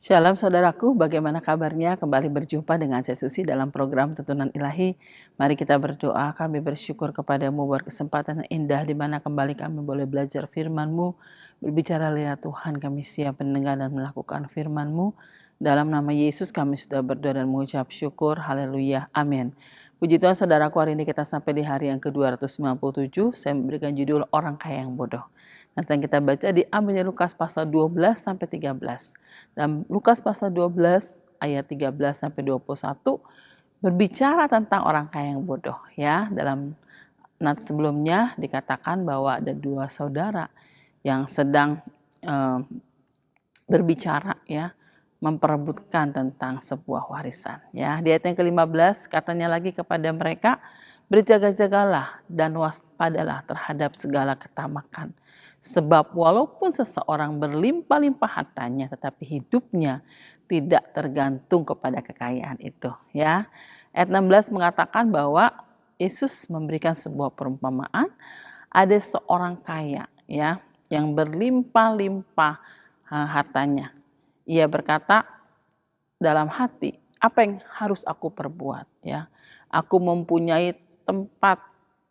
Shalom saudaraku, bagaimana kabarnya? Kembali berjumpa dengan saya Susi dalam program Tuntunan Ilahi. Mari kita berdoa, kami bersyukur kepadamu buat kesempatan yang indah di mana kembali kami boleh belajar firman-Mu. Berbicara lihat Tuhan, kami siap mendengar dan melakukan firman-Mu. Dalam nama Yesus kami sudah berdoa dan mengucap syukur, haleluya, amin. Puji Tuhan saudaraku, hari ini kita sampai di hari yang ke-297, saya memberikan judul Orang Kaya yang Bodoh. Nanti yang kita baca diambil dari Lukas pasal 12 sampai 13. Dan Lukas pasal 12 ayat 13 sampai 21 berbicara tentang orang kaya yang bodoh ya. Dalam nat sebelumnya dikatakan bahwa ada dua saudara yang sedang berbicara ya, memperebutkan tentang sebuah warisan ya. Di ayat yang ke-15 katanya lagi kepada mereka, berjaga-jagalah dan waspadalah terhadap segala ketamakan. Sebab walaupun seseorang berlimpah-limpah hartanya, tetapi hidupnya tidak tergantung kepada kekayaan itu. Ya, ayat 16 mengatakan bahwa Yesus memberikan sebuah perumpamaan. Ada seorang kaya, ya, yang berlimpah-limpah hartanya. Ia berkata dalam hati, apa yang harus aku perbuat? Ya, aku mempunyai tempat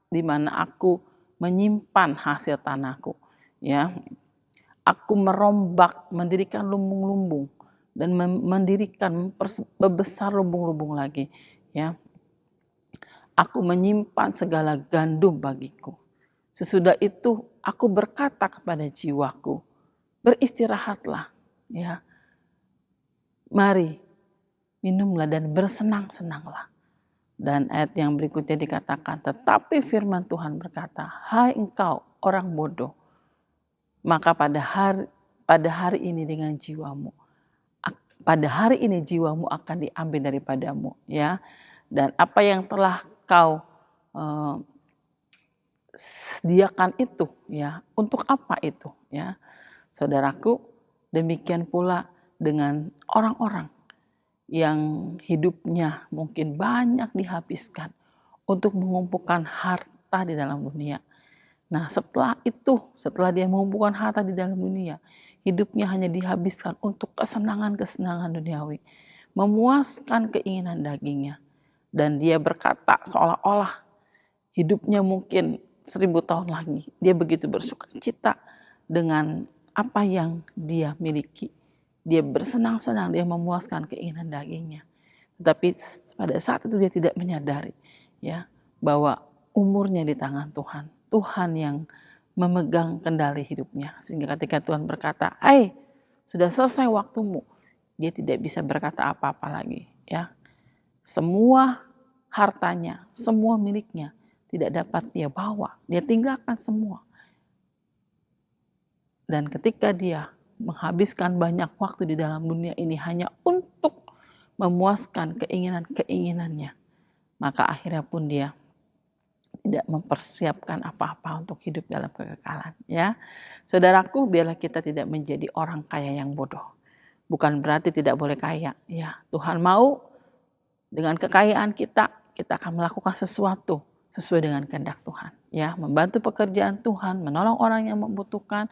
di mana aku menyimpan hasil tanahku. Ya, aku merombak, mendirikan lumbung-lumbung dan membesar lumbung-lumbung lagi. Ya, aku menyimpan segala gandum bagiku. Sesudah itu aku berkata kepada jiwaku, beristirahatlah. Ya, mari minumlah dan bersenang-senanglah. Dan ayat yang berikutnya dikatakan, tetapi firman Tuhan berkata, hai engkau orang bodoh, maka pada hari ini dengan jiwamu, pada hari ini jiwamu akan diambil daripadamu, ya. Dan apa yang telah kau sediakan itu, ya, untuk apa itu, ya, saudaraku. Demikian pula dengan orang-orang yang hidupnya mungkin banyak dihabiskan untuk mengumpulkan harta di dalam dunia. Nah, setelah dia mengumpulkan harta di dalam dunia, hidupnya hanya dihabiskan untuk kesenangan-kesenangan duniawi, memuaskan keinginan dagingnya. Dan dia berkata seolah-olah hidupnya mungkin 1000 tahun lagi. Dia begitu bersukacita dengan apa yang dia miliki. Dia bersenang-senang, dia memuaskan keinginan dagingnya. Tetapi pada saat itu dia tidak menyadari ya bahwa umurnya di tangan Tuhan. Tuhan yang memegang kendali hidupnya. Sehingga ketika Tuhan berkata, sudah selesai waktumu, dia tidak bisa berkata apa-apa lagi. Ya, semua hartanya, semua miliknya tidak dapat dia bawa. Dia tinggalkan semua. Dan ketika dia menghabiskan banyak waktu di dalam dunia ini hanya untuk memuaskan keinginan-keinginannya, maka akhirnya pun dia tidak mempersiapkan apa-apa untuk hidup dalam kekekalan. Ya, saudaraku, biarlah kita tidak menjadi orang kaya yang bodoh. Bukan berarti tidak boleh kaya. Ya, Tuhan mau dengan kekayaan kita akan melakukan sesuatu sesuai dengan kehendak Tuhan. Ya, membantu pekerjaan Tuhan, menolong orang yang membutuhkan,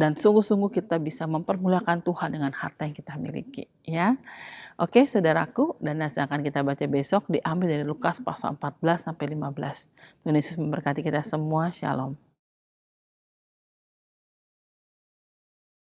dan sungguh-sungguh kita bisa mempermuliakan Tuhan dengan harta yang kita miliki. Ya, oke saudaraku, dan yang akan kita baca besok diambil dari Lukas pasal 14 sampai 15. Tuhan Yesus memberkati kita semua. Shalom.